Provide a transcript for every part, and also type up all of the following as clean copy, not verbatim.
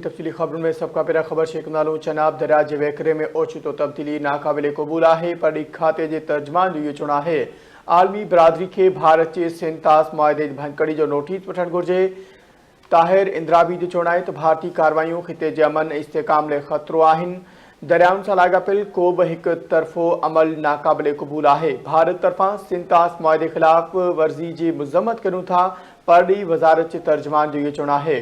तफ़सीली ख़बरुनि में सबका पहिरियां ख़बर शेख नालो चनाब दरिया जे वहकिरे में ओचितो तब्दीली नाक़ाबिले क़बूल है। पढ़ी खाते जे तर्जमान जो इहो चवणु आहे आलमी बिरादरी के भारत के सेंतास मुआहदे भंकड़ी जो नोटिस वठणु घुरिजे। ताहिर इंद्राबी जो चवणु आहे त भारतीय कार्रवाइयूं ख़िते जे अमन इस्तेहकाम लाइ ख़तरो आहिनि। दरियाउनि सां लाॻापियल को बि हिकु तरफ़ो अमल नाक़ाबिले क़बूल है। भारत तरफ़ां सेंतास मुआहदे ख़िलाफ़ वर्ज़ी जी मज़म्मत करूं था। पढ़ी वज़ारत जे तर्जमान जो इहो चवणु आहे।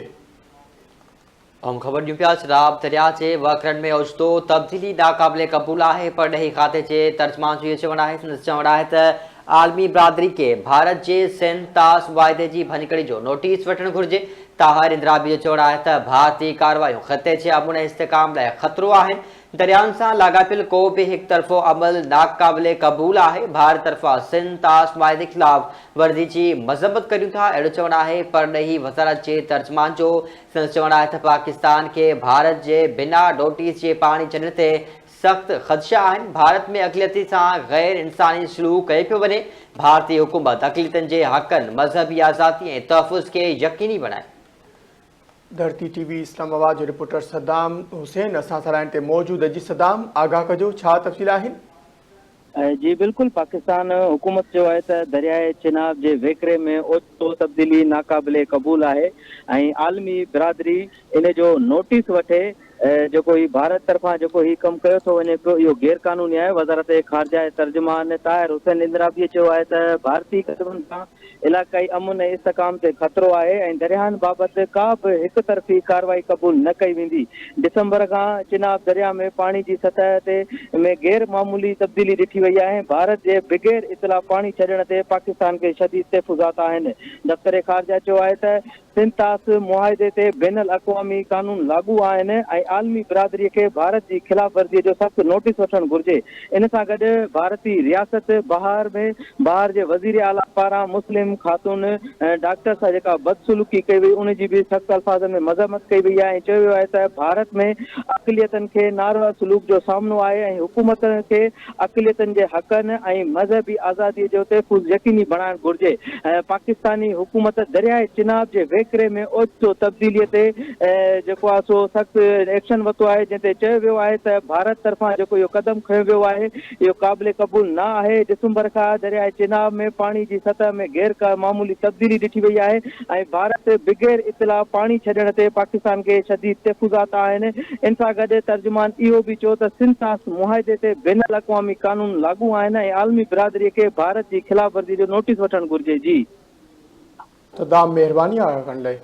खबर ॾियूं पिया चनाब दरिया जे वहकिरनि में ओचितो तब्दीली नाक़ाबिले क़बूल है। पढ़ी खाते जे तर्जमान जो इहो चवणु आहे त आलमी बिरादरी के भारत के सेंतास मुआहदे की भञकड़ी जो नोटिस वठणु घुरिजे। ताहिर इंद्राबी जो चवणु आहे त भारतीय कार्रवाइयूं ख़िते जे अमन इस्तेहकाम लाइ ख़तरो आहिनि। दरियाउनि सां लाॻापियल को बि हिकु तरफ़ो अमल नाक़ाबिले क़बूल है। भारत तरफ़ां सेंतास मुआहदे ख़िलाफ़ वर्ज़ी की मज़म्मत करियूं था। अहिड़ो चवणु आहे परॾेही वज़ारत जे तर्जमान जो। चवणु आहे त पाकिस्तान के भारत के बिना नोटिस के पानी छॾण ते सख्त ख़दशा आहिनि। भारत में अक़लियती सां गैर इंसानी सलूक कयो पियो वञे। भारतीय हुकूमत अक़लियतनि जे हक़नि मज़हबी आज़ादी ऐं तहफ़ुज़ के यकीनी बणाए। धरती टीवी इस्लामाबाद जो रिपोर्टर सद्दाम हुसैन असां सां लाइन ते मौजूद। जी सद्दाम आगाह कजो छा तफ़सील आहिनि? जी बिल्कुल, पाकिस्तान हुकूमत जो है त दरियाए चिनाब के वेकरे में ओचितो तब्दीली नाक़ाबिले क़बूल है। आलमी बिरादरी इन जो नोटिस वठे जो ही भारत तरफा जो ही कम कयो थो वञे पियो इहो गैर कानूनी है। वज़ारत ख़ारजा जे तर्जमान ताहिर हुसैन इंद्राबी चयो आहे त भारतीय क़दमनि सां इलाक़ाई अमन ऐं इस्तेहकाम ते ख़तरो आहे ऐं दरियाहनि बाबति का बि हिकु तरफ़ी कार्रवाई क़बूल न कई वेंदी। दिसंबर खां चिनाब दरिया में पानी की सतह ते में गैर मामूली तब्दीली ॾिठी वई आहे। भारत जे बग़ैर इतला पानी छॾण ते पाकिस्तान के शदीद तहफ़ुज़ात आहिनि। दफ़्तर ख़ारजा चयो आहे त सेंतास मुआहदे ते बैनुल अक़वामी कानून लागू आहिनि ऐं आलमी बिरादरी के भारत की खिलाफ़ वर्ज़ी जो सख्त नोटिस वठणु घुरिजे। इन सां गॾु भारतीय रियासत बहार जे वज़ीर आला पारां मुस्लिम ख़ातून डॉक्टर सां जेका बदसलूकी कई वई उन जी भी सख़्त अल्फाज़नि में मज़म्मत कई वई आहे। चयो वियो आहे त भारत में अक़लियतनि खे नारवा सलूक जो सामनो आहे ऐं हुकूमत के अक़लियतनि जे हक़नि ऐं मज़हबी आज़ादी जो तहफ़ुज़ यकीनी बणाइणु घुरिजे। पाकिस्तानी हुकूमत दरियाए चिनाब जे वेकरे में ओचितो तब्दीलीअ ते जेको आहे सो सख़्त एक्शन वरितो आहे, जंहिं ते चयो वियो आहे त भारत तरफ़ां जेको इहो क़दम खयो वियो आहे इहो क़ाबिले क़बूल न आहे। दिसंबर खां दरियाए चिनाब में पानी की सतह में गैर मामूली तब्दीली ॾिठी वई आहे ऐं भारत बग़ैर इतला पानी छॾण ते पाकिस्तान के शदीद तहफ़ुज़ात आहिनि। इन सां गॾु तर्जुमान इहो भी चयो त सेंतास मुआहदे ते बैनुल अक़वामी कानून लागू आहिनि ऐं आलमी बिरादरी के भारत की खिलाफ़ वर्ज़ी जो नोटिस वठणु घुरिजे। जी सद्दाम, मेहरबानी आगाह करण लाइ।